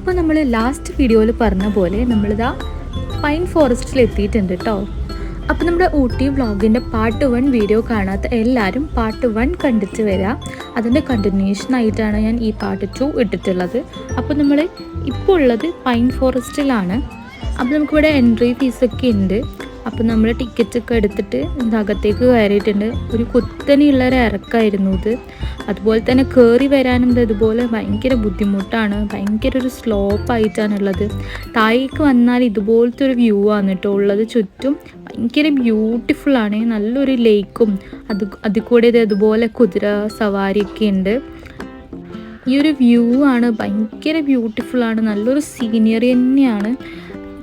അപ്പോൾ നമ്മൾ ലാസ്റ്റ് വീഡിയോയിൽ പറഞ്ഞ പോലെ നമ്മളിതാ പൈൻ ഫോറസ്റ്റിൽ എത്തിയിട്ടുണ്ട് കേട്ടോ. അപ്പോൾ നമ്മുടെ ഊട്ടി വ്ളോഗിൻ്റെ പാർട്ട് 1 വീഡിയോ കാണാത്ത എല്ലാവരും പാർട്ട് 1 കണ്ടിട്ട് വരാം. അതിൻ്റെ കണ്ടിന്യൂഷനായിട്ടാണ് ഞാൻ ഈ പാർട്ട് 2 ഇട്ടിട്ടുള്ളത്. അപ്പോൾ നമ്മൾ ഇപ്പോൾ ഉള്ളത് പൈൻ ഫോറസ്റ്റിലാണ്. അപ്പോൾ നമുക്കിവിടെ എൻട്രി ഫീസൊക്കെ ഉണ്ട്. അപ്പോൾ നമ്മൾ ടിക്കറ്റൊക്കെ എടുത്തിട്ട് അകത്തേക്ക് കയറിയിട്ടുണ്ട്. ഒരു കുത്തനെയുള്ളൊരു ഇറക്കമായിരുന്നു ഇത്. അതുപോലെ തന്നെ കയറി വരാനും ഇതുപോലെ ഭയങ്കര ബുദ്ധിമുട്ടാണ്. ഭയങ്കര ഒരു സ്ലോപ്പായിട്ടാണുള്ളത്. താഴേക്ക് വന്നാൽ ഇതുപോലത്തെ ഒരു വ്യൂ ആണ് കേട്ടോ ഉള്ളത്. ചുറ്റും ഭയങ്കര ബ്യൂട്ടിഫുള്ളാണ്. നല്ലൊരു ലേക്കും അതിൽ കൂടെ ഇതുപോലെ കുതിര സവാരിയൊക്കെ ഉണ്ട്. ഈ ഒരു വ്യൂ ആണ് ഭയങ്കര ബ്യൂട്ടിഫുള്ളാണ്. നല്ലൊരു സീനറി തന്നെയാണ്.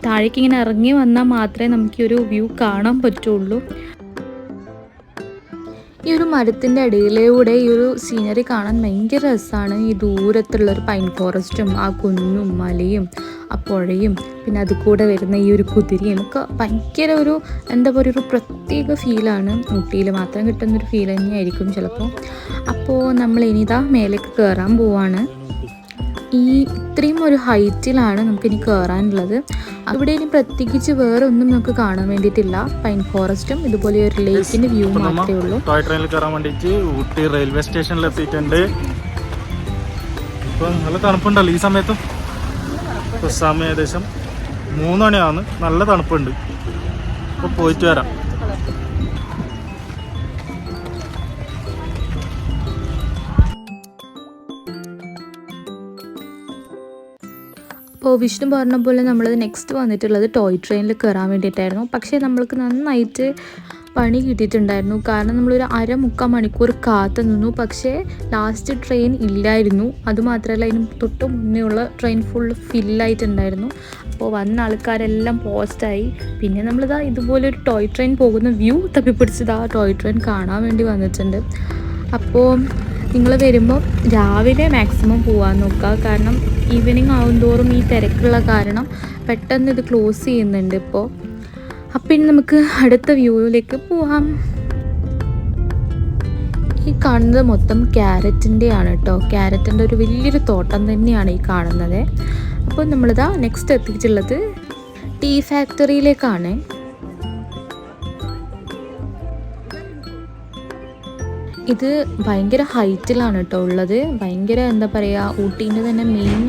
താഴേക്ക് ഇങ്ങനെ ഇറങ്ങി വന്നാൽ മാത്രമേ നമുക്ക് ഈ ഒരു വ്യൂ കാണാൻ പറ്റുള്ളൂ. ഈ ഒരു മരത്തിൻ്റെ ഇടയിലൂടെ ഈ ഒരു സീനറി കാണാൻ ഭയങ്കര രസമാണ്. ഈ ദൂരത്തുള്ളൊരു പൈൻ ഫോറസ്റ്റും ആ കുന്നും മലയും ആ പുഴയും പിന്നെ അത് കൂടെ വരുന്ന ഈ ഒരു കുതിരയും ഒക്കെ ഭയങ്കര ഒരു എന്താ പറയുക ഒരു പ്രത്യേക ഫീലാണ്. ഊട്ടിയിൽ മാത്രം കിട്ടുന്നൊരു ഫീൽ തന്നെയായിരിക്കും ചിലപ്പോൾ. അപ്പോൾ നമ്മൾ ഇനിതാ മേലേക്ക് കയറാൻ പോവാണ്. ഈ ഇത്രയും ഒരു ഹൈറ്റിലാണ് നമുക്കിനി കയറാനുള്ളത്. ഇവിടെ ഇനി പ്രത്യേകിച്ച് വേറെ ഒന്നും നമുക്ക് കാണാൻ വേണ്ടിയിട്ടില്ല. പൈൻ ഫോറസ്റ്റും ഇതുപോലെ ഒരു ലേക്കിന്റെ വ്യൂ മാത്രമേ ഉള്ളൂ. ടോയ് ട്രെയിനിൽ കയറാൻ വേണ്ടിയിട്ട് ഊട്ടി റെയിൽവേ സ്റ്റേഷനിൽ എത്തിയിട്ടുണ്ട്. ഇപ്പം നല്ല തണുപ്പുണ്ടല്ലോ ഈ സമയത്തും. സമയം ഏകദേശം 3 മണിയാണ്. നല്ല തണുപ്പുണ്ട്. അപ്പോൾ പോയിട്ട് വരാം. അപ്പോൾ വിഷ്ണു പറഞ്ഞ പോലെ നമ്മൾ നെക്സ്റ്റ് വന്നിട്ടുള്ളത് ടോയ് ട്രെയിനിൽ കയറാൻ വേണ്ടിയിട്ടായിരുന്നു. പക്ഷേ നമ്മൾക്ക് നന്നായിട്ട് പണി കിട്ടിയിട്ടുണ്ടായിരുന്നു. കാരണം നമ്മളൊരു 1/2-3 മണിക്കൂർ കാത്തു നിന്നു. പക്ഷേ ലാസ്റ്റ് ട്രെയിൻ ഇല്ലായിരുന്നു. അതുമാത്രമല്ല അതിന് തൊട്ട് മുന്നേ ഉള്ള ട്രെയിൻ ഫുള്ള് ഫില്ലായിട്ടുണ്ടായിരുന്നു. അപ്പോൾ വന്ന ആൾക്കാരെല്ലാം പോസ്റ്റായി. പിന്നെ നമ്മളിതാ ഇതുപോലെ ഒരു ടോയ് ട്രെയിൻ പോകുന്ന വ്യൂ തപ്പിപ്പിടിച്ചത് ആ ടോയ് ട്രെയിൻ കാണാൻ വേണ്ടി വന്നിട്ടുണ്ട്. അപ്പോൾ നിങ്ങൾ വരുമ്പോൾ രാവിലെ മാക്സിമം പോകാൻ നോക്കുക. കാരണം ഈവനിങ് ആവുന്തോറും ഈ തിരക്കുള്ള കാരണം പെട്ടെന്ന് ഇത് ക്ലോസ് ചെയ്യുന്നുണ്ട് ഇപ്പോൾ. അപ്പം ഇനി നമുക്ക് അടുത്ത വ്യൂവിലേക്ക് പോവാം. ഈ കാണുന്നത് മൊത്തം ക്യാരറ്റിൻ്റെ ആണ് കേട്ടോ. ക്യാരറ്റിൻ്റെ ഒരു വലിയൊരു തോട്ടം തന്നെയാണ് ഈ കാണുന്നത്. അപ്പോൾ നമ്മളിതാ നെക്സ്റ്റ് എത്തിയിട്ടുള്ളത് ടീ ഫാക്ടറിയിലേക്കാണ്. ഇത് ഭയങ്കര ഹൈറ്റിലാണ് കേട്ടോ ഉള്ളത്. ഭയങ്കര എന്താ പറയുക ഊട്ടീൻ്റെ തന്നെ മെയിൻ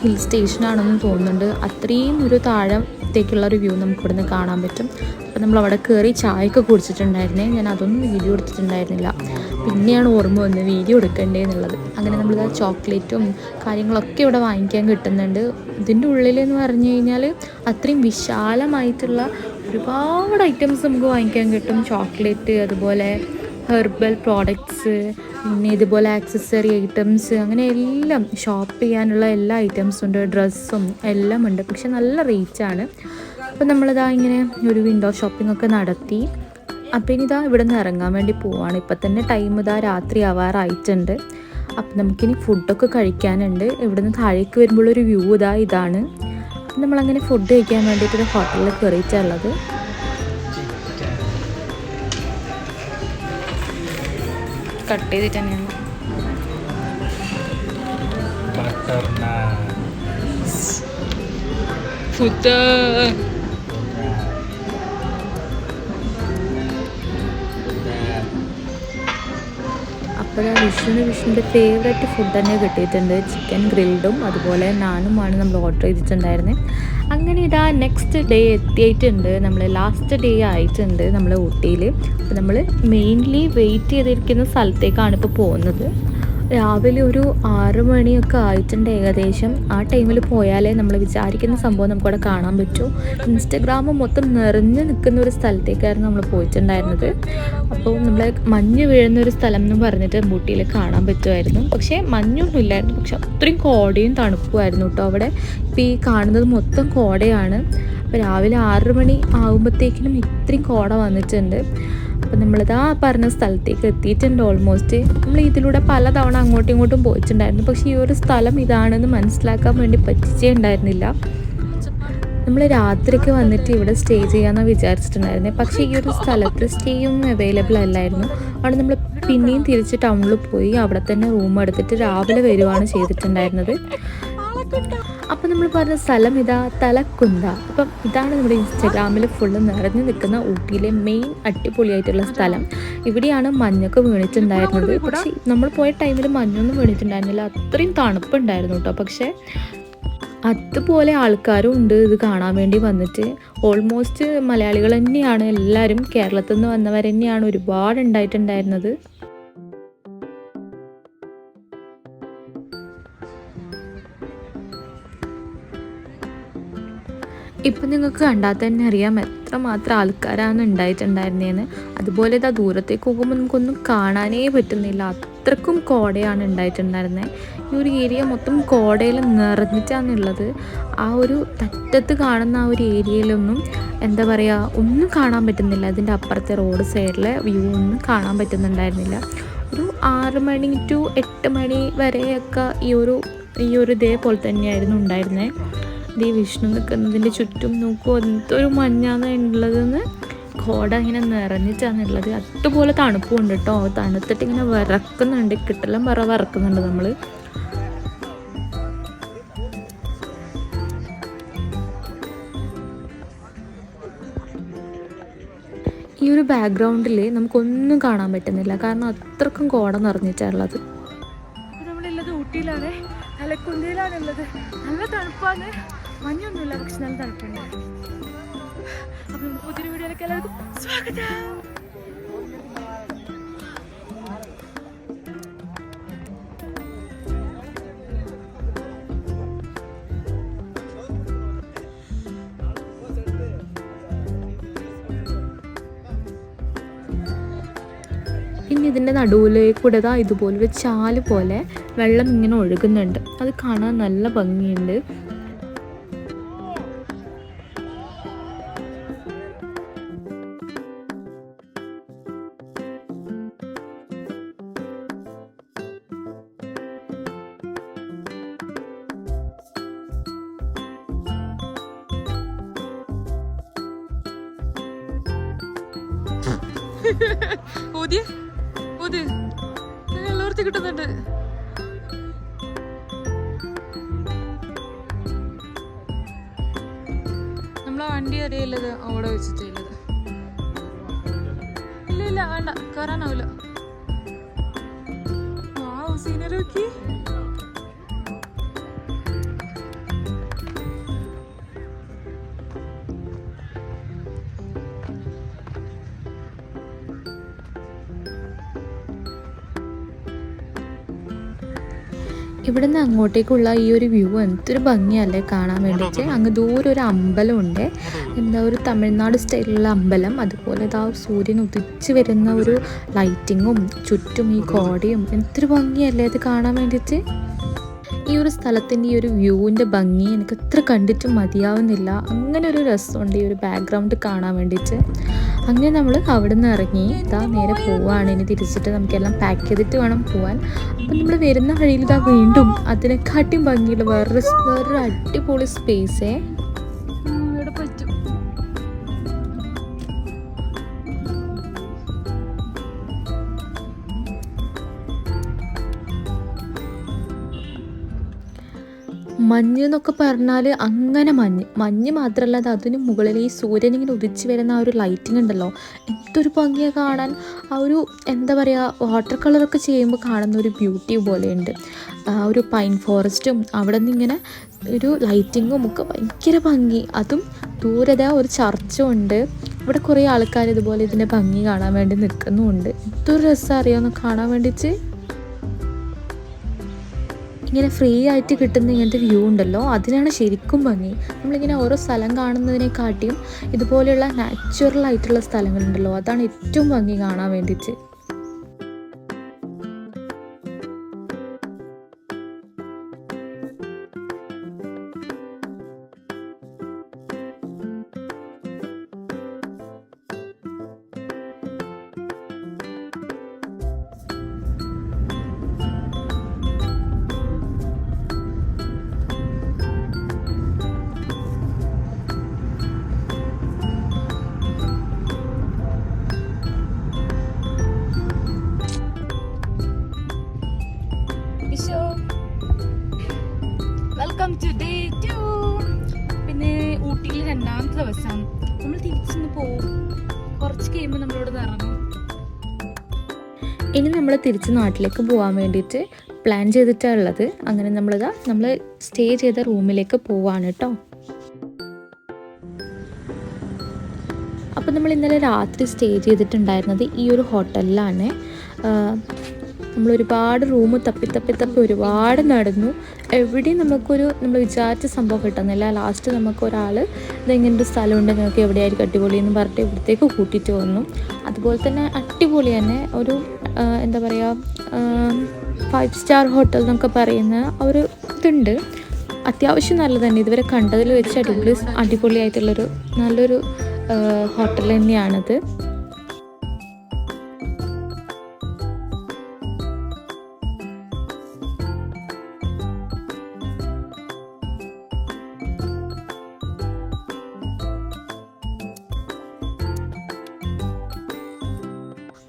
ഹിൽ സ്റ്റേഷനാണെന്ന് തോന്നുന്നുണ്ട്. അത്രയും ഒരു താഴത്തേക്കുള്ള ഒരു വ്യൂ നമുക്ക് ഇവിടുന്ന് കാണാൻ പറ്റും. അപ്പോൾ നമ്മൾ അവിടെ കയറി ചായയൊക്കെ കുടിച്ചിട്ടുണ്ടായിരുന്നേ. ഞാൻ അതൊന്നും വീഡിയോ എടുത്തിട്ടുണ്ടായിരുന്നില്ല. പിന്നെയാണ് ഓർമ്മ വന്നത് വീഡിയോ എടുക്കണ്ടേ എന്നുള്ളത്. അങ്ങനെ നമ്മളിത് ചോക്ലേറ്റും കാര്യങ്ങളൊക്കെ ഇവിടെ വാങ്ങിക്കാൻ കിട്ടുന്നുണ്ട്. ഇതിൻ്റെ ഉള്ളിലെന്ന് പറഞ്ഞു കഴിഞ്ഞാൽ അത്രയും വിശാലമായിട്ടുള്ള ഒരുപാട് ഐറ്റംസ് നമുക്ക് വാങ്ങിക്കാൻ കിട്ടും. ചോക്ലേറ്റ്, അതുപോലെ ഹെർബൽ പ്രോഡക്ട്സ്, പിന്നെ ഇതുപോലെ ആക്സസറി ഐറ്റംസ്, അങ്ങനെ എല്ലാം ഷോപ്പ് ചെയ്യാനുള്ള എല്ലാ ഐറ്റംസും ഉണ്ട്. ഡ്രസ്സും എല്ലാം ഉണ്ട്. പക്ഷെ നല്ല റേറ്റാണ്. അപ്പോൾ നമ്മളിതാ ഇങ്ങനെ ഒരു വിൻഡോ ഷോപ്പിംഗ് ഒക്കെ നടത്തി. അപ്പോൾ ഇനി ഇതാ ഇവിടെ നിന്ന് ഇറങ്ങാൻ വേണ്ടി പോവാണ്. ഇപ്പം തന്നെ ടൈം ഇതാ രാത്രി ആവാറായിട്ടുണ്ട്. അപ്പം നമുക്കിനി ഫുഡൊക്കെ കഴിക്കാനുണ്ട്. ഇവിടുന്ന് താഴേക്ക് വരുമ്പോഴൊരു വ്യൂ ഇതാണ്. നമ്മളങ്ങനെ ഫുഡ് കഴിക്കാൻ വേണ്ടിയിട്ടൊരു ഹോട്ടലിൽ കയറിയിട്ടുള്ളത്. കട്ട് ചെയ്തിട്ട് തന്നെയാണ്. ഫുഡ് അപ്പോൾ വിഷ്ണുവിൻ്റെ ഫേവറേറ്റ് ഫുഡ് തന്നെ കിട്ടിയിട്ടുണ്ട്. ചിക്കൻ ഗ്രിൽഡും അതുപോലെ നാനുമാണ് നമ്മൾ ഓർഡർ ചെയ്തിട്ടുണ്ടായിരുന്നത്. അങ്ങനെ ഇതാ നെക്സ്റ്റ് ഡേ എത്തിയിട്ടുണ്ട്. നമ്മൾ ലാസ്റ്റ് ഡേ ആയിട്ടുണ്ട് നമ്മൾ ഊട്ടിയിൽ. അപ്പോൾ നമ്മൾ മെയിൻലി വെയിറ്റ് ചെയ്തിരിക്കുന്ന സ്ഥലത്തേക്കാണ് ഇപ്പോൾ പോകുന്നത്. രാവിലെ ഒരു 6 മണിയൊക്കെ ആയിട്ടുണ്ട് ഏകദേശം. ആ ടൈമിൽ പോയാലേ നമ്മൾ വിചാരിക്കുന്ന സംഭവം നമുക്കവിടെ കാണാൻ പറ്റൂ. ഇൻസ്റ്റഗ്രാം മൊത്തം നിറഞ്ഞു നിൽക്കുന്ന ഒരു സ്ഥലത്തേക്കായിരുന്നു നമ്മൾ പോയിട്ടുണ്ടായിരുന്നത്. അപ്പോൾ നമ്മൾ മഞ്ഞ് വീഴുന്ന ഒരു സ്ഥലം എന്ന് പറഞ്ഞിട്ട് ഊട്ടിയിൽ കാണാൻ പറ്റുമായിരുന്നു. പക്ഷേ മഞ്ഞൊന്നും ഇല്ലായിരുന്നു. പക്ഷെ അത്രയും കോടയും തണുപ്പുമായിരുന്നു കേട്ടോ അവിടെ. ഇപ്പോൾ ഈ കാണുന്നത് മൊത്തം കോടയാണ്. അപ്പോൾ രാവിലെ 6 മണി ആകുമ്പോഴത്തേക്കിനും ഇത്രയും കോട വന്നിട്ടുണ്ട്. അപ്പോൾ നമ്മളിതാ പറഞ്ഞ സ്ഥലത്തേക്ക് എത്തിയിട്ടുണ്ട് ഓൾമോസ്റ്റ്. നമ്മൾ ഇതിലൂടെ പലതവണ അങ്ങോട്ടും ഇങ്ങോട്ടും പോയിട്ടുണ്ടായിരുന്നു. പക്ഷേ ഈ ഒരു സ്ഥലം ഇതാണെന്ന് മനസ്സിലാക്കാൻ വേണ്ടി പറ്റിച്ചേ ഉണ്ടായിരുന്നില്ല. നമ്മൾ രാത്രിക്ക് വന്നിട്ട് ഇവിടെ സ്റ്റേ ചെയ്യാമെന്നാണ് വിചാരിച്ചിട്ടുണ്ടായിരുന്നത്. പക്ഷേ ഈ ഒരു സ്ഥലത്ത് സ്റ്റേയും അവൈലബിൾ അല്ലായിരുന്നു. അവിടെ നമ്മൾ പിന്നെയും തിരിച്ച് ടൗണിൽ പോയി അവിടെ തന്നെ റൂം എടുത്തിട്ട് രാവിലെ വരുവാണ് ചെയ്തിട്ടുണ്ടായിരുന്നത്. അപ്പോൾ അപ്പോൾ നമ്മൾ പറഞ്ഞ സ്ഥലം ഇതാ തലക്കുന്ത. അപ്പം ഇതാണ് നമ്മുടെ ഇൻസ്റ്റാഗ്രാമിൽ ഫുള്ള് നിറഞ്ഞു നിൽക്കുന്ന ഊട്ടിയിലെ മെയിൻ അടിപൊളിയായിട്ടുള്ള സ്ഥലം. ഇവിടെയാണ് മഞ്ഞൊക്കെ വീണിട്ടുണ്ടായിരുന്നത്. പക്ഷേ നമ്മൾ പോയ ടൈമിൽ മഞ്ഞൊന്നും വീണിട്ടുണ്ടായിരുന്നില്ല, അത്രയും തണുപ്പുണ്ടായിരുന്നു കേട്ടോ. പക്ഷേ അതുപോലെ ആൾക്കാരും ഉണ്ട് ഇത് കാണാൻ വേണ്ടി വന്നിട്ട്. ഓൾമോസ്റ്റ് മലയാളികൾ തന്നെയാണ് എല്ലാവരും, കേരളത്തിൽ നിന്ന് വന്നവർ തന്നെയാണ് ഒരുപാട് ഉണ്ടായിട്ടുണ്ടായിരുന്നത്. ഇപ്പം നിങ്ങൾക്ക് കണ്ടാൽ തന്നെ അറിയാം എത്രമാത്രം ആൾക്കാരാണ് ഉണ്ടായിട്ടുണ്ടായിരുന്നതെന്ന്. അതുപോലെ ഇതാ ദൂരത്തേക്ക് പോകുമ്പോൾ നമുക്കൊന്നും കാണാനേ പറ്റുന്നില്ല, അത്രക്കും കോടയാണ് ഉണ്ടായിട്ടുണ്ടായിരുന്നത്. ഈ ഒരു ഏരിയ മൊത്തം കോടയിൽ നിറഞ്ഞിട്ടാണുള്ളത്. ആ ഒരു തറ്റത്ത് കാണുന്ന ആ ഒരു ഏരിയയിലൊന്നും എന്താ പറയുക ഒന്നും കാണാൻ പറ്റുന്നില്ല. അതിൻ്റെ അപ്പുറത്തെ റോഡ് സൈഡിലെ വ്യൂ ഒന്നും കാണാൻ പറ്റുന്നുണ്ടായിരുന്നില്ല. ഒരു 6 മണി ടു 8 മണി വരെയൊക്കെ ഈ ഒരു ഇതേപോലെ തന്നെയായിരുന്നു ഉണ്ടായിരുന്നത്. ഈ വിഷ്ണു നിൽക്കുന്നതിൻ്റെ ചുറ്റും നോക്കൂ, എന്തൊരു മഞ്ഞാണ് ഉള്ളതെന്ന്. കോട ഇങ്ങനെ നിറഞ്ഞിട്ടാണുള്ളത്. അതുപോലെ തണുപ്പുണ്ട് കേട്ടോ, തണുത്തിട്ട് ഇങ്ങനെ വിറക്കുന്നുണ്ട്, കിട്ടലും വിറക്കുന്നുണ്ട് നമ്മൾ. ഈ ഒരു ബാക്ക്ഗ്രൗണ്ടിൽ നമുക്കൊന്നും കാണാൻ പറ്റുന്നില്ല, കാരണം അത്രക്കും കോട നിറഞ്ഞിട്ടുള്ളത്. നമ്മളുള്ളത് ഊട്ടിയിലാണ്, തലക്കുന്തയിലാണുള്ളത്. നല്ല തണുപ്പാണ്, മഞ്ഞൊന്നുമില്ല, പക്ഷെ നല്ല തണുപ്പുണ്ട്. അപ്പോൾ നമുക്ക് പുതിയൊരു വീഡിയോയിലേക്ക് എല്ലാവർക്കും സ്വാഗതം. പിന്നെ ഇതിൻ്റെ നടുവിലേക്കൂടെ ഇതുപോലൊരു ചാല് പോലെ വെള്ളം ഇങ്ങനെ ഒഴുകുന്നുണ്ട്. അത് കാണാൻ നല്ല ഭംഗിയുണ്ട്. എല്ലാവർക്കും കിട്ടുന്നുണ്ട്. നമ്മളെ വണ്ടി അറിയില്ലത് അവിടെ വെച്ചിട്ടുള്ളത്. ഇല്ല വേണ്ട, കയറാനാവില്ല. സീനറി നോക്കി. ഇവിടെ നിന്ന് അങ്ങോട്ടേക്കുള്ള ഈ ഒരു വ്യൂ എന്തൊരു ഭംഗിയല്ലേ കാണാൻ വേണ്ടിയിട്ട്. അങ്ങ് ദൂരെ ഒരു അമ്പലമുണ്ട്, എന്താ ഒരു തമിഴ്നാട് സ്റ്റൈലിലുള്ള അമ്പലം. അതുപോലെ ഇതാ സൂര്യൻ ഉദിച്ച് വരുന്ന ഒരു ലൈറ്റിങ്ങും ചുറ്റും ഈ കോടയും എന്തൊരു ഭംഗിയല്ലേ അത് കാണാൻ വേണ്ടിയിട്ട്. ഈ ഒരു സ്ഥലത്തിൻ്റെ ഈ ഒരു വ്യൂവിൻ്റെ ഭംഗി എനിക്ക് എത്ര കണ്ടിട്ടും മതിയാവുന്നില്ല. അങ്ങനെ ഒരു രസമുണ്ട് ഈ ഒരു ബാക്ക്ഗ്രൗണ്ട് കാണാൻ വേണ്ടിയിട്ട്. അങ്ങനെ നമ്മൾ അവിടെ നിന്ന് ഇറങ്ങി ഇതാ നേരെ പോവുകയാണ്. ഇനി തിരിച്ചിട്ട് നമുക്കെല്ലാം പാക്ക് ചെയ്തിട്ട് വേണം പോകാൻ. അപ്പം നമ്മൾ വരുന്ന വഴിയിൽ ഇതാ വീണ്ടും അതിനെക്കാട്ടിയും ഭംഗിയുള്ള വേറൊരു അടിപൊളി സ്പേസേ. ഇവിടെ പറ്റും. മഞ്ഞ് എന്നൊക്കെ പറഞ്ഞാൽ അങ്ങനെ മഞ്ഞ് മാത്രമല്ല, അത് അതിന് മുകളിൽ ഈ സൂര്യനിങ്ങനെ ഉദിച്ച് വരുന്ന ആ ഒരു ലൈറ്റിംഗ് ഉണ്ടല്ലോ, എന്തൊരു ഭംഗിയാണ് കാണാൻ. ആ ഒരു എന്താ പറയുക, വാട്ടർ കളറൊക്കെ ചെയ്യുമ്പോൾ കാണുന്ന ഒരു ബ്യൂട്ടി പോലെയുണ്ട്. ആ ഒരു പൈൻ ഫോറസ്റ്റും അവിടെ നിന്ന് ഇങ്ങനെ ഒരു ലൈറ്റിങ്ങും ഒക്കെ ഭയങ്കര ഭംഗി. അതും ദൂരത ഒരു ചർച്ചും ഉണ്ട്. ഇവിടെ കുറേ ആൾക്കാർ ഇതുപോലെ ഇതിൻ്റെ ഭംഗി കാണാൻ വേണ്ടി നിൽക്കുന്നുമുണ്ട്. എന്തൊരു രസം അറിയാമെന്ന് കാണാൻ വേണ്ടിയിട്ട്. ഇങ്ങനെ ഫ്രീ ആയിട്ട് കിട്ടുന്ന ഇങ്ങനത്തെ വ്യൂ ഉണ്ടല്ലോ, അതിനാണ് ശരിക്കും ഭംഗി. നമ്മളിങ്ങനെ ഓരോ സ്ഥലം കാണുന്നതിനെക്കാട്ടിയും ഇതുപോലെയുള്ള നാച്ചുറൽ ആയിട്ടുള്ള സ്ഥലങ്ങളുണ്ടല്ലോ, അതാണ് ഏറ്റവും ഭംഗി കാണാൻ വേണ്ടിയിട്ട്. കഴിയുമ്പോൾ നമ്മളിവിടെ ഇറങ്ങും. ഇനി നമ്മൾ തിരിച്ച് നാട്ടിലേക്ക് പോകാൻ വേണ്ടിയിട്ട് പ്ലാൻ ചെയ്തിട്ടാണ് ഉള്ളത്. അങ്ങനെ നമ്മൾ സ്റ്റേ ചെയ്ത റൂമിലേക്ക് പോവാണ് കേട്ടോ. അപ്പോൾ നമ്മൾ ഇന്നലെ രാത്രി സ്റ്റേ ചെയ്തിട്ടുണ്ടായിരുന്നത് ഈ ഒരു ഹോട്ടലിലാണ്. നമ്മൾ ഒരുപാട് റൂം തപ്പി ഒരുപാട് നടന്നു. എവിടെയും നമ്മൾ വിചാരിച്ച സംഭവം കിട്ടുന്നില്ല. ലാസ്റ്റ് നമുക്ക് ഒരാൾ ഇതെങ്ങനൊരു സ്ഥലമുണ്ട്, നിങ്ങൾക്ക് എവിടെയായിരിക്കും അടിപൊളി എന്ന് പറഞ്ഞിട്ട് ഇവിടത്തേക്ക് കൂട്ടിയിട്ട് വന്നു. അതുപോലെ തന്നെ അടിപൊളി തന്നെ ഒരു എന്താ പറയുക 5 സ്റ്റാർ ഹോട്ടൽ എന്നൊക്കെ പറയുന്ന ഒരു ഇതുണ്ട്. അത്യാവശ്യം നല്ലത് തന്നെ, ഇതുവരെ കണ്ടതിൽ വെച്ച് അടിപൊളിയായിട്ടുള്ളൊരു നല്ലൊരു ഹോട്ടൽ തന്നെയാണത്.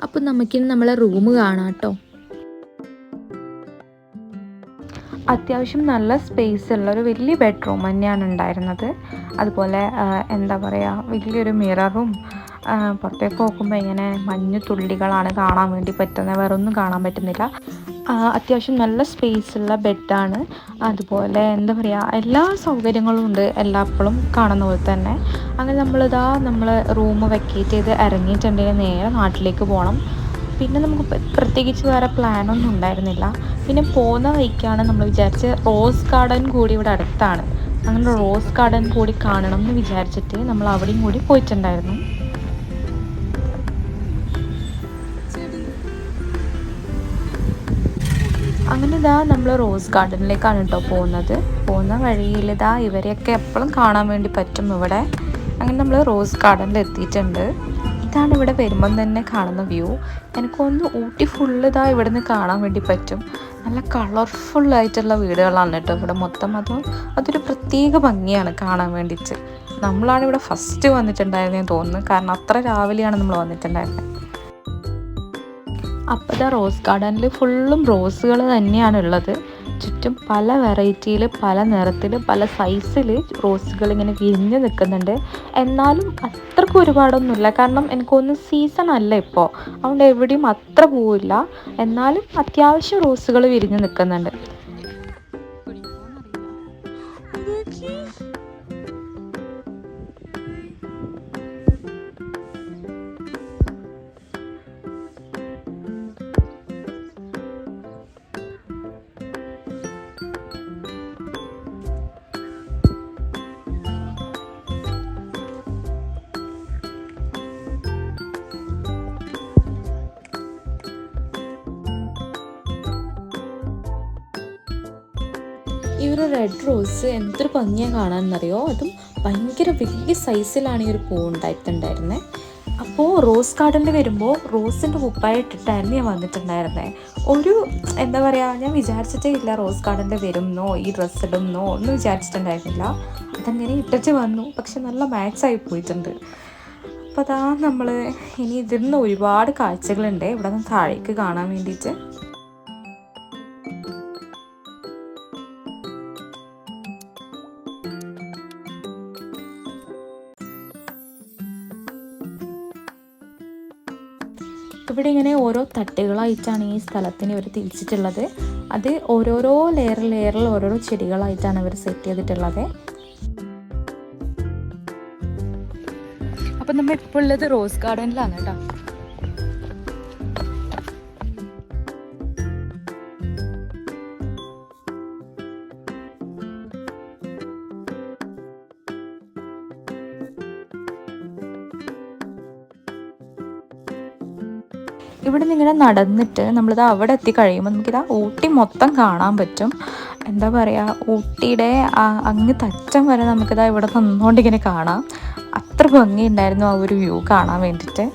അപ്പോൾ നമുക്കിനി നമ്മളെ റൂം കാണാം കേട്ടോ. അത്യാവശ്യം നല്ല സ്പേസ് ഉള്ള ഒരു വലിയ ബെഡ്റൂം തന്നെയാണ് ഉണ്ടായിരുന്നത്. അതുപോലെ എന്താ പറയുക, വലിയൊരു മിററും പുറത്തേക്ക് നോക്കുമ്പോൾ ഇങ്ങനെ മഞ്ഞു തുള്ളികളാണ് കാണാൻ വേണ്ടി പറ്റുന്നത്, വേറെ ഒന്നും കാണാൻ പറ്റുന്നില്ല. അത്യാവശ്യം നല്ല സ്പേസ് ഉള്ള ബെഡാണ്. അതുപോലെ എന്താ പറയുക, എല്ലാ സൗകര്യങ്ങളും ഉണ്ട് എല്ലാപ്പോഴും കാണുന്ന പോലെ തന്നെ. അങ്ങനെ നമ്മൾ റൂം വെക്കേറ്റ് ചെയ്ത് ഇറങ്ങിയിട്ടുണ്ടെങ്കിൽ നേരെ നാട്ടിലേക്ക് പോകണം. പിന്നെ നമുക്ക് പ്രത്യേകിച്ച് വേറെ പ്ലാനൊന്നും ഉണ്ടായിരുന്നില്ല. പിന്നെ പോകുന്ന വഴിക്കാണ് നമ്മൾ വിചാരിച്ച് റോസ് ഗാർഡൻ കൂടി ഇവിടെ അടുത്താണ്. അങ്ങനെ റോസ് ഗാർഡൻ കൂടി കാണണം എന്ന് വിചാരിച്ചിട്ട് നമ്മൾ അവിടെയും കൂടി പോയിട്ടുണ്ടായിരുന്നു. അങ്ങനെ നമ്മൾ റോസ് ഗാർഡനിലേക്കാണ് കേട്ടോ പോകുന്നത്. പോകുന്ന വഴിയിൽ ഇവരെയൊക്കെ എപ്പോഴും കാണാൻ വേണ്ടി പറ്റും ഇവിടെ. അങ്ങനെ നമ്മൾ റോസ് ഗാർഡനിൽ എത്തിയിട്ടുണ്ട്. ഇതാണ് ഇവിടെ വരുമ്പം തന്നെ കാണുന്ന വ്യൂ. എനിക്കൊന്ന് ഊട്ടി ഫുള്ള് ഇവിടെ നിന്ന് കാണാൻ വേണ്ടി പറ്റും. നല്ല കളർഫുള്ളായിട്ടുള്ള വീടുകളാണ് കേട്ടോ ഇവിടെ മൊത്തം. അതൊരു പ്രത്യേക ഭംഗിയാണ് കാണാൻ വേണ്ടിയിട്ട്. നമ്മളാണ് ഇവിടെ ഫസ്റ്റ് വന്നിട്ടുണ്ടായിരുന്നതെന്ന് തോന്നുന്നു, കാരണം അത്ര രാവിലെയാണ് നമ്മൾ വന്നിട്ടുണ്ടായിരുന്നത്. അപ്പോൾ റോസ് ഗാർഡനിൽ ഫുള്ളും റോസുകൾ തന്നെയാണ് ഉള്ളത്. ചുറ്റും പല വെറൈറ്റിയിൽ, പല നിറത്തിൽ, പല സൈസിൽ റോസുകൾ ഇങ്ങനെ വിരിഞ്ഞ് നിൽക്കുന്നുണ്ട്. എന്നാലും അത്രയ്ക്ക് ഒരുപാടൊന്നുമില്ല, കാരണം എനിക്കൊന്ന് സീസൺ അല്ല ഇപ്പോൾ, അതുകൊണ്ട് എവിടെയും അത്ര പോവില്ല. എന്നാലും അത്യാവശ്യം റോസുകൾ വിരിഞ്ഞ് നിൽക്കുന്നുണ്ട്. ഈ ഒരു റെഡ് റോസ് എന്തൊരു ഭംഗിയാണ് കാണാമെന്നറിയോ. അതും ഭയങ്കര വലിയ സൈസിലാണ് ഈ ഒരു പൂ ഉണ്ടായിട്ടുണ്ടായിരുന്നത്. അപ്പോൾ റോസ് ഗാർഡനിൽ വരുമ്പോൾ റോസിൻ്റെ കുപ്പായിട്ടിട്ടായിരുന്നു ഞാൻ വന്നിട്ടുണ്ടായിരുന്നത്. ഒരു എന്താ പറയുക, ഞാൻ വിചാരിച്ചിട്ടേ ഇല്ല റോസ് ഗാർഡനിൽ വരുമെന്നോ ഈ ഡ്രസ്സ് ഇടുമെന്നോ ഒന്നും വിചാരിച്ചിട്ടുണ്ടായിരുന്നില്ല. അതങ്ങനെ ഇട്ടിട്ട് വന്നു, പക്ഷെ നല്ല മാച്ചായി പോയിട്ടുണ്ട്. അപ്പോൾ നമ്മൾ ഇനി ഇതിൽ ഒരുപാട് കാഴ്ചകളുണ്ട് ഇവിടെ നിന്ന് താഴേക്ക് കാണാൻ വേണ്ടിയിട്ട്. ഇവിടെ ഇങ്ങനെ ഓരോ തട്ടുകളായിട്ടാണ് ഈ സ്ഥലത്തിന് ഇവർ തിരിച്ചിട്ടുള്ളത്. അത് ഓരോരോ ലെയറിൽ ഓരോരോ ചെടികളായിട്ടാണ് അവർ സെറ്റ് ചെയ്തിട്ടുള്ളത്. അപ്പം നമ്മൾ ഇപ്പോൾ ഉള്ളത് റോസ് ഗാർഡനിലാണ് കേട്ടോ. ഇവിടെ നിന്ന് ഇങ്ങനെ നടന്നിട്ട് നമ്മളിത് അവിടെ എത്തിക്കഴിയുമ്പോൾ നമുക്കിതാ ഊട്ടി മൊത്തം കാണാൻ പറ്റും. എന്താ പറയുക, ഊട്ടിയുടെ അങ്ങ് തച്ചം വരെ നമുക്കിതാ ഇവിടെ നിന്നുകൊണ്ടിങ്ങനെ കാണാം. അത്ര ഭംഗിയുണ്ടായിരുന്നു ആ ഒരു വ്യൂ കാണാൻ വേണ്ടിയിട്ട്.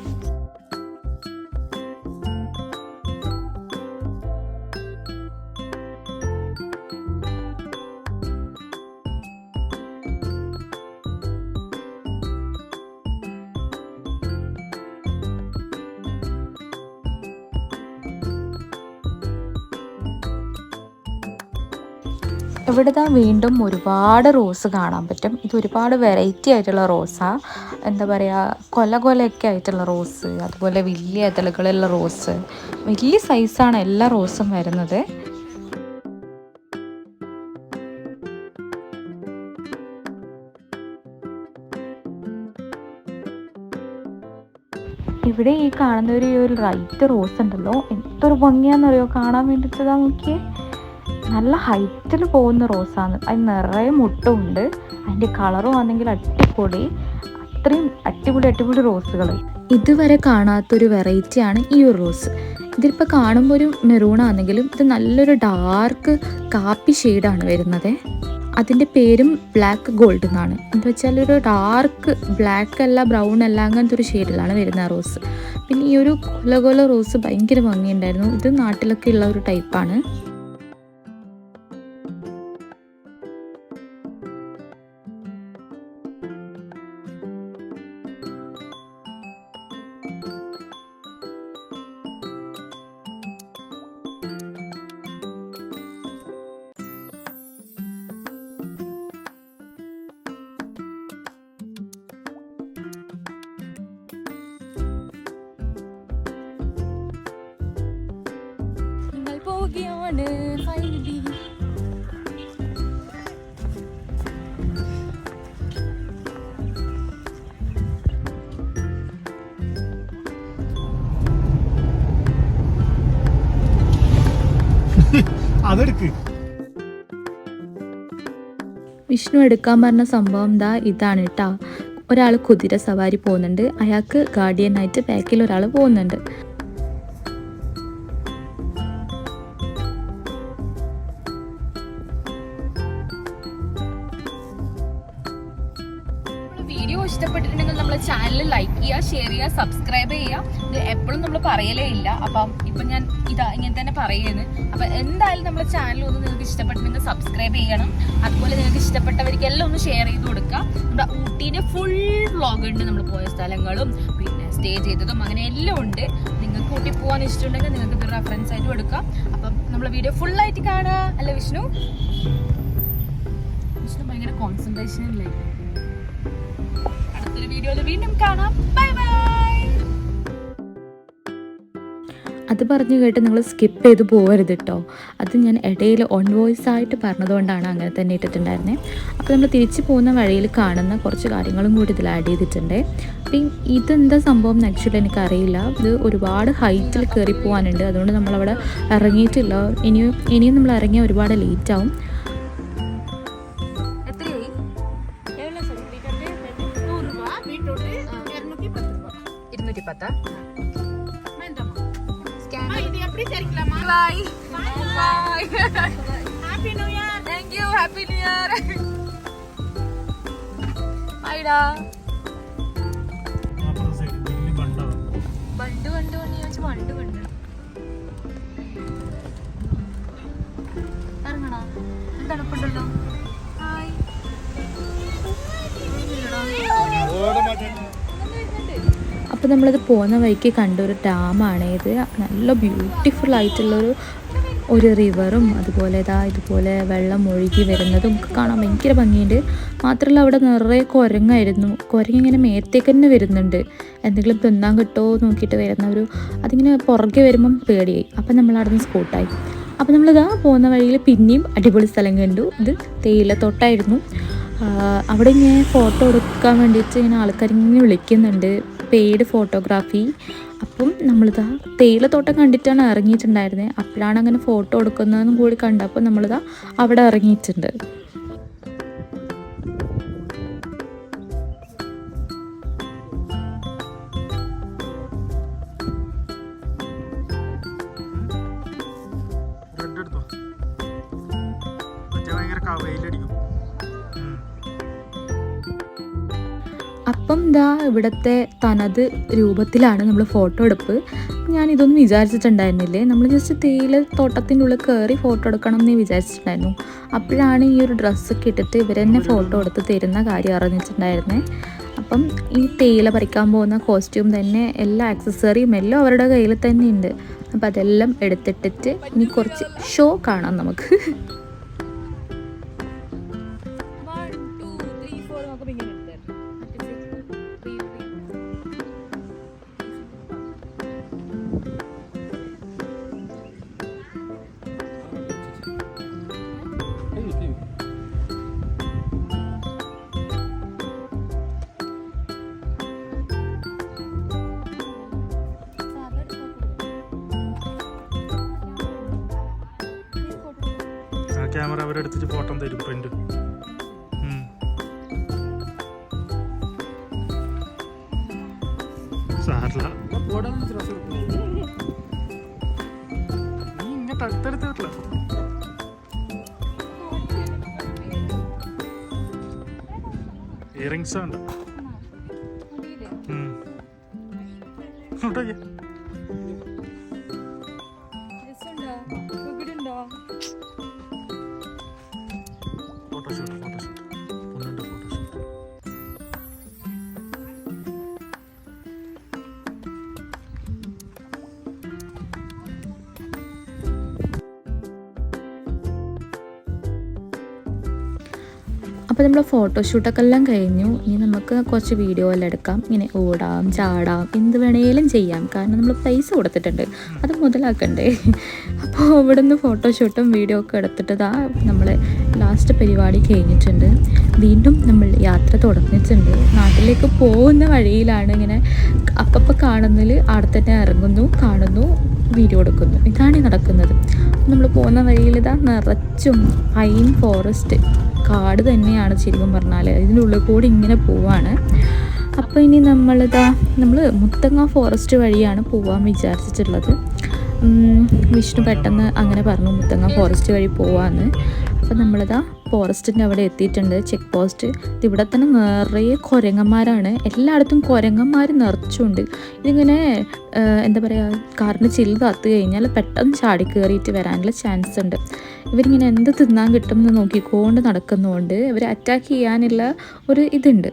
ഇവിടെ വീണ്ടും ഒരുപാട് റോസ് കാണാൻ പറ്റും. ഇത് ഒരുപാട് വെറൈറ്റി ആയിട്ടുള്ള റോസാണ്. എന്താ പറയുക, കൊലയൊക്കെ ആയിട്ടുള്ള റോസ്, അതുപോലെ വലിയ ഇതളുകളുള്ള റോസ്, വലിയ സൈസാണ് എല്ലാ റോസും വരുന്നത്. ഇവിടെ ഈ കാണുന്ന ഒരു റൈറ്റ് റോസ് ഉണ്ടല്ലോ, എന്തൊരു ഭംഗിയാണെന്നറിയോ കാണാൻ വേണ്ടിയിട്ടതാ. നോക്കിയേ, നല്ല ഹൈറ്റിൽ പോകുന്ന റോസാണ്. അതിന് നിറയെ മുട്ടുമുണ്ട്. അതിൻ്റെ കളറും ആണെങ്കിൽ അടിപൊളി. അത്രയും അടിപൊളി റോസുകൾ. ഇതുവരെ കാണാത്തൊരു വെറൈറ്റിയാണ് ഈ ഒരു റോസ്. ഇതിലിപ്പോൾ കാണുമ്പോൾ ഒരു മെറൂൺ ആണെങ്കിലും ഇത് നല്ലൊരു ഡാർക്ക് കാപ്പി ഷെയ്ഡാണ് വരുന്നത്. അതിൻ്റെ പേരും ബ്ലാക്ക് ഗോൾഡ് എന്നാണ്. എന്താ വെച്ചാൽ ഒരു ഡാർക്ക് ബ്ലാക്ക് അല്ല, ബ്രൗൺ അല്ല, അങ്ങനത്തെ ഒരു ഷെയ്ഡിലാണ് വരുന്നത് ആ റോസ്. പിന്നെ ഈ ഒരു കൊല റോസ് ഭയങ്കര ഭംഗിയുണ്ടായിരുന്നു. ഇത് നാട്ടിലൊക്കെ ഉള്ള ഒരു ടൈപ്പാണ്. പോവുകയാണ് ഫൈനലി. അതെടുക്ക്. വിഷ്ണു എടുക്കാൻ പറഞ്ഞ സംഭവം ഇതാണ് കേട്ടോ. ഒരാൾ കുതിര സവാരി പോകുന്നുണ്ട്, അയാൾക്ക് ഗാർഡിയനായിട്ട് ബാക്കിൽ ഒരാൾ പോകുന്നുണ്ട്. വീഡിയോ ഇഷ്ടപ്പെട്ടിട്ടുണ്ടെങ്കിൽ നമ്മളെ ചാനൽ ലൈക്ക് ചെയ്യുക, ഷെയർ ചെയ്യുക, സബ്സ്ക്രൈബ് ചെയ്യുക. ഇത് എപ്പോഴും നമ്മൾ പറയലേ ഇല്ല, അപ്പം ഇപ്പം ഞാൻ ഇങ്ങനെ തന്നെ പറയുന്നത്. അപ്പം എന്തായാലും നമ്മുടെ ചാനൽ ഒന്ന് നിങ്ങൾക്ക് ഇഷ്ടപ്പെട്ടിട്ടുണ്ടെങ്കിൽ സബ്സ്ക്രൈബ് ചെയ്യണം. അതുപോലെ നിങ്ങൾക്ക് ഇഷ്ടപ്പെട്ടവർക്ക് എല്ലാം ഒന്ന് ഷെയർ ചെയ്ത് കൊടുക്കുക. നമ്മുടെ ഊട്ടിൻ്റെ ഫുൾ വ്ളോഗ് ഉണ്ട്, നമ്മൾ പോയ സ്ഥലങ്ങളും പിന്നെ സ്റ്റേ ചെയ്തതും അങ്ങനെ എല്ലാം ഉണ്ട്. നിങ്ങൾക്ക് ഊട്ടി പോകാൻ ഇഷ്ടമുണ്ടെങ്കിൽ നിങ്ങൾക്ക് ഇത് റെഫറൻസ് ആയിട്ട് കൊടുക്കാം. അപ്പം നമ്മളെ വീഡിയോ ഫുള്ളായിട്ട് കാണുക. അല്ല വിഷ്ണു ഭയങ്കര കോൺസെൻട്രേഷനിലായിരിക്കും. അടുത്തൊരു വീഡിയോയിൽ വീണ്ടും കാണാം. Bye bye. അത് പറഞ്ഞു കേട്ട് നിങ്ങൾ സ്കിപ്പ് ചെയ്ത് പോകരുത് കേട്ടോ. അത് ഞാൻ ഇടയിൽ ഓൺ വോയിസ് ആയിട്ട് പറഞ്ഞതുകൊണ്ടാണ് അങ്ങനെ തന്നെ ഇട്ടിട്ടുണ്ടായിരുന്നത്. അപ്പോൾ നമ്മൾ തിരിച്ചു പോകുന്ന വഴിയിൽ കാണുന്ന കുറച്ച് കാര്യങ്ങളും കൂടി ഇതിൽ ആഡ് ചെയ്തിട്ടുണ്ട്. അപ്പം ഇതെന്താ സംഭവം എന്ന് ആക്ച്വലി എനിക്കറിയില്ല. ഇത് ഒരുപാട് ഹൈറ്റിൽ കയറി പോകാനുണ്ട്, അതുകൊണ്ട് നമ്മളവിടെ ഇറങ്ങിയിട്ടില്ല. ഇനിയും നമ്മൾ ഇറങ്ങിയാൽ ഒരുപാട് ലേറ്റ് ആവും. Bye. Bye. Happy New Year. Thank you. Happy New Year. Bye da. ബണ്ട് ഇറങ്ങണോ? തണുപ്പുണ്ടല്ലോ. ഹായ്. അപ്പോൾ നമ്മളത് പോകുന്ന വഴിക്ക് കണ്ട ഒരു ഡാമാണ് ഇത്. നല്ല ബ്യൂട്ടിഫുൾ ആയിട്ടുള്ളൊരു റിവറും അതുപോലെ ഇതുപോലെ വെള്ളം ഒഴുകി വരുന്നതും ഒക്കെ കാണാൻ ഭയങ്കര ഭംഗിയുണ്ട്. മാത്രമല്ല അവിടെ നിറയെ കുരങ്ങായിരുന്നു. കുരങ്ങിങ്ങനെ മേത്തേക്ക് തന്നെ വരുന്നുണ്ട്. എന്തെങ്കിലും തിന്നാൻ കിട്ടുമോ നോക്കിയിട്ട് വരുന്ന അതിങ്ങനെ പുറകെ വരുമ്പം പേടിയായി. അപ്പം നമ്മൾ അവിടെ നിന്ന് സ്പോട്ടായി. അപ്പോൾ നമ്മളിതാ പോകുന്ന വഴിയിൽ പിന്നെയും അടിപൊളി സ്ഥലം കണ്ടു. ഇത് തേയിലത്തോട്ടായിരുന്നു. അവിടെ ഇങ്ങനെ ഫോട്ടോ എടുക്കാൻ വേണ്ടിയിട്ട് ഇങ്ങനെ ആൾക്കാരിങ്ങനെ വിളിക്കുന്നുണ്ട്, പെയ്ഡ് ഫോട്ടോഗ്രാഫി. അപ്പം നമ്മളിതാ തേയിലത്തോട്ടം കണ്ടിട്ടാണ് ഇറങ്ങിയിട്ടുണ്ടായിരുന്നത്. അപ്പോഴാണ് അങ്ങനെ ഫോട്ടോ എടുക്കുന്നതെന്നും കൂടി കണ്ടപ്പോൾ നമ്മളിതാ അവിടെ ഇറങ്ങിയിട്ടുണ്ട്. അപ്പം ഇവിടുത്തെ തനത് രൂപത്തിലാണ് നമ്മൾ ഫോട്ടോ എടുപ്പ്. ഞാനിതൊന്നും വിചാരിച്ചിട്ടുണ്ടായിരുന്നില്ലേ. നമ്മൾ ജസ്റ്റ് തേയിലത്തോട്ടത്തിൻ്റെ ഉള്ളിൽ കയറി ഫോട്ടോ എടുക്കണം എന്ന് വിചാരിച്ചിട്ടുണ്ടായിരുന്നു. അപ്പോഴാണ് ഈ ഒരു ഡ്രസ്സൊക്കെ ഇട്ടിട്ട് ഇവരെന്നെ ഫോട്ടോ എടുത്ത് തരുന്ന കാര്യം അറിഞ്ഞിട്ടുണ്ടായിരുന്നേ. അപ്പം ഈ തേയില പറിക്കാൻ പോകുന്ന കോസ്റ്റ്യൂം തന്നെ എല്ലാ ആക്സസറിയും എല്ലാം അവരുടെ കയ്യിൽ തന്നെ ഉണ്ട്. അപ്പം അതെല്ലാം എടുത്തിട്ടിട്ട് ഇനി കുറച്ച് ഷോ കാണാം നമുക്ക്. ക്യാമറ അവരെടുത്തിട്ട് ഫോട്ടോ തരും പ്രിന്റ്. സാറില്ല നീ ഇങ്ങോട്ട് അടുത്തടുത്തില്ല. ഇയറിങ്സ് ഉണ്ട്. ഫോട്ടോഷൂട്ട് പൊന്നിന്റെ ഫോട്ടോഷൂട്ട്. അപ്പോൾ നമ്മൾ ഫോട്ടോഷൂട്ടൊക്കെ എല്ലാം കഴിഞ്ഞു. ഇനി നമുക്ക് കുറച്ച് വീഡിയോ എല്ലാം എടുക്കാം. ഇങ്ങനെ ഓടാം, ചാടാം, എന്ത് വേണേലും ചെയ്യാം. കാരണം നമ്മൾ പൈസ കൊടുത്തിട്ടുണ്ട്, അത് മുതലാക്കണ്ടേ. അപ്പോൾ ഇവിടെ നിന്ന് ഫോട്ടോഷൂട്ടും വീഡിയോ ഒക്കെ എടുത്തിട്ട് നമ്മൾ ലാസ്റ്റ് പരിപാടി കഴിഞ്ഞിട്ടുണ്ട്. വീണ്ടും നമ്മൾ യാത്ര തുടങ്ങിയിട്ടുണ്ട്. നാട്ടിലേക്ക് പോകുന്ന വഴിയിലാണ് ഇങ്ങനെ അപ്പം കാണുന്നതിൽ അവിടെ തന്നെ ഇറങ്ങുന്നു, കാണുന്നു, വീഡിയോ എടുക്കുന്നു. ഇതാണ് നടക്കുന്നത്. നമ്മൾ പോകുന്ന വഴിയിൽ നിറച്ചും പൈൻ ഫോറസ്റ്റ്, കാട് തന്നെയാണ് ശരിക്കും പറഞ്ഞാൽ. ഇതിൻ്റെ ഉള്ളിൽ കൂടി ഇങ്ങനെ പോവാണ്. അപ്പോൾ ഇനി നമ്മൾ മുത്തങ്ങ ഫോറസ്റ്റ് വഴിയാണ് പോകാൻ വിചാരിച്ചിട്ടുള്ളത്. വിഷ്ണു പെട്ടെന്ന് അങ്ങനെ പറഞ്ഞു മുത്തങ്ങ ഫോറസ്റ്റ് വഴി പോവാന്ന്. അപ്പോൾ ഫോറസ്റ്റിൻ്റെ അവിടെ എത്തിയിട്ടുണ്ട്, ചെക്ക് പോസ്റ്റ്. ഇവിടെ തന്നെ നിറയെ കുരങ്ങന്മാരാണ്. എല്ലായിടത്തും കുരങ്ങന്മാർ നിറച്ചുണ്ട്. ഇതിങ്ങനെ എന്താ പറയുക, കാറിന് ചില്ല് കാത്തു കഴിഞ്ഞാൽ പെട്ടെന്ന് ചാടി കയറിയിട്ട് വരാനുള്ള ചാൻസ് ഉണ്ട്. ഇവരിങ്ങനെ എന്ത് തിന്നാൻ കിട്ടുമെന്ന് നോക്കിക്കൊണ്ട് നടക്കുന്നതുകൊണ്ട് ഇവർ അറ്റാക്ക് ചെയ്യാനുള്ള ഒരു ഇതുണ്ട്.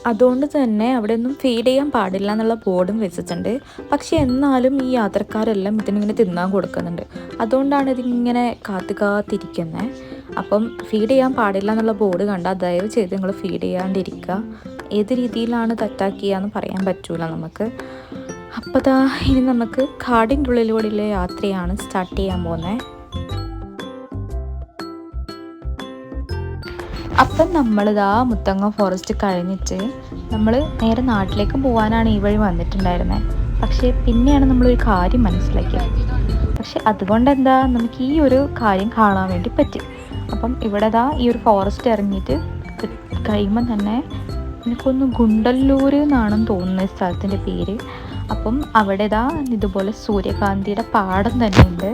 അതുകൊണ്ട് തന്നെ അവിടെ ഒന്നും ഫീഡ് ചെയ്യാൻ പാടില്ല എന്നുള്ള ബോർഡും വെച്ചിട്ടുണ്ട്. പക്ഷേ എന്നാലും ഈ യാത്രക്കാരെല്ലാം ഇതിനിങ്ങനെ തിന്നാൻ കൊടുക്കുന്നുണ്ട്. അതുകൊണ്ടാണ് ഇതിങ്ങനെ കാത്തിരിക്കുന്നത്. അപ്പം ഫീഡ് ചെയ്യാൻ പാടില്ല എന്നുള്ള ബോർഡ് കണ്ടാൽ ദയവ് ചെയ്ത് നിങ്ങൾ ഫീഡ് ചെയ്യാണ്ടിരിക്കുക. ഏത് രീതിയിലാണ് ഇത് അറ്റാക്ക് ചെയ്യാന്ന് പറയാൻ പറ്റൂല നമുക്ക്. അപ്പോൾ ഇനി നമുക്ക് കാടിൻ്റെ ഉള്ളിലൂടെയുള്ള യാത്രയാണ് സ്റ്റാർട്ട് ചെയ്യാൻ പോകുന്നത്. അപ്പം നമ്മളിതാ മുത്തങ്ങ ഫോറസ്റ്റ് കഴിഞ്ഞിട്ട് നമ്മൾ നേരെ നാട്ടിലേക്ക് പോകാനാണ് ഈ വഴി വന്നിട്ടുണ്ടായിരുന്നത്. പക്ഷേ പിന്നെയാണ് നമ്മളൊരു കാര്യം മനസ്സിലാക്കിയത്. പക്ഷെ അതുകൊണ്ട് നമുക്ക് ഈ ഒരു കാര്യം കാണാൻ വേണ്ടി പറ്റും. അപ്പം ഇവിടെ ഈ ഒരു ഫോറസ്റ്റ് ഇറങ്ങിയിട്ട് കഴിയുമ്പം തന്നെ എനിക്കൊന്ന് ഗുണ്ടല്ലൂർ എന്നാണെന്ന് തോന്നുന്ന സ്ഥലത്തിൻ്റെ പേര്. അപ്പം അവിടെ ഇതുപോലെ സൂര്യകാന്തിയുടെ പാടം തന്നെ ഉണ്ട്.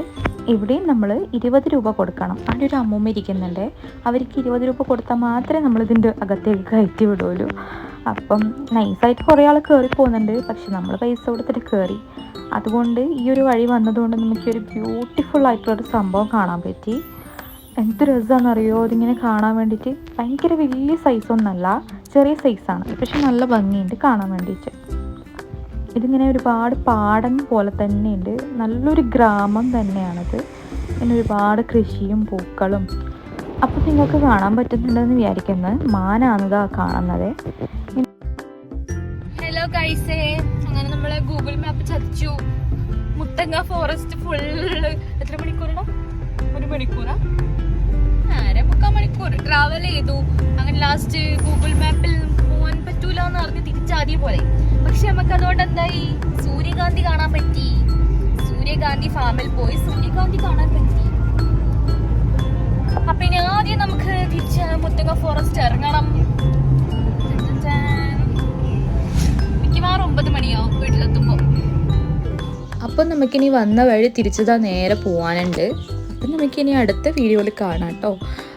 ഇവിടെയും നമ്മൾ 20 രൂപ കൊടുക്കണം. അവിടെ ഒരു അമ്മൂമ്മ ഇരിക്കുന്നുണ്ട്. അവർക്ക് 20 രൂപ കൊടുത്താൽ മാത്രമേ നമ്മളിതിൻ്റെ അകത്തേക്ക് കയറ്റി വിടുള്ളൂ. അപ്പം നൈസായിട്ട് കുറേ ആൾ കയറി പോകുന്നുണ്ട്. പക്ഷെ നമ്മൾ പൈസ കൊടുത്തിട്ട് കയറി. അതുകൊണ്ട് ഈ ഒരു വഴി വന്നതുകൊണ്ട് നമുക്കൊരു ബ്യൂട്ടിഫുൾ ആയിട്ടുള്ളൊരു സംഭവം കാണാൻ പറ്റി. എന്ത് രസമാണെന്നറിയോ ഇതിങ്ങനെ കാണാൻ വേണ്ടിയിട്ട്. ഭയങ്കര വലിയ സൈസൊന്നുമല്ല, ചെറിയ സൈസാണ്. പക്ഷെ നല്ല ഭംഗിയുണ്ട് കാണാൻ വേണ്ടിയിട്ട്. ഇതിങ്ങനെ ഒരുപാട് പാടം പോലെ തന്നെയുണ്ട്. നല്ലൊരു ഗ്രാമം തന്നെയാണത്. പിന്നെ ഒരുപാട് കൃഷിയും പൂക്കളും. അപ്പം നിങ്ങൾക്ക് കാണാൻ പറ്റുന്നുണ്ടെന്ന് വിചാരിക്കുന്നത് മാനാണ് കാണുന്നത്. ഹലോ ഗൈസേ, അങ്ങനെ നമ്മള് ഗൂഗിൾ മാപ്പ് ചതിച്ചു. മുത്തങ്ങ ഫോറസ്റ്റ് ഫുള്ള് എത്ര മണിക്കൂറാണ്? 1 മണിക്കൂറാ, 1.25 മണിക്കൂർ ട്രാവൽ ചെയ്തു. അങ്ങനെ ലാസ്റ്റ് ഗൂഗിൾ മാപ്പിൽ പോകാൻ പറ്റൂല എന്ന് പറഞ്ഞ് തിരിച്ചാദ്യ പോലെ. പക്ഷെ നമുക്ക് അതുകൊണ്ട് എന്തായി, സൂര്യകാന്തി കാണാൻ പറ്റി. സൂര്യകാന്തി ഫാമിൽ പോയി സൂര്യകാന്തി കാണാൻ പറ്റി. അപ്പൊ ഇനി ആദ്യം നമുക്ക് തിരിച്ച് മുത്തങ്ങ ഫോറസ്റ്റ് ഇറങ്ങണം. മിക്കവാറും 9 മണിയാവും വീട്ടിലെത്തുമ്പോ. അപ്പം നമുക്കിനി വന്ന വഴി തിരിച്ചതാ നേരെ പോകാനുണ്ട്. അപ്പം നമുക്കിനി അടുത്ത വീഡിയോയിൽ കാണാം കേട്ടോ.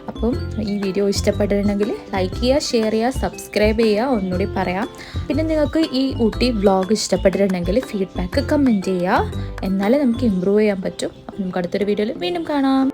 അപ്പം ഈ വീഡിയോ ഇഷ്ടപ്പെട്ടിട്ടുണ്ടെങ്കിൽ ലൈക്ക് ചെയ്യുക, ഷെയർ ചെയ്യുക, സബ്സ്ക്രൈബ് ചെയ്യുക. ഒന്നുകൂടി പറയാം. പിന്നെ നിങ്ങൾക്ക് ഈ ഊട്ടി വ്ളോഗ് ഇഷ്ടപ്പെട്ടിട്ടുണ്ടെങ്കിൽ ഫീഡ്ബാക്ക് കമൻറ്റ് ചെയ്യുക. എന്നാലേ നമുക്ക് ഇമ്പ്രൂവ് ചെയ്യാൻ പറ്റും. അപ്പം നമുക്ക് അടുത്തൊരു വീഡിയോയിൽ വീണ്ടും കാണാം.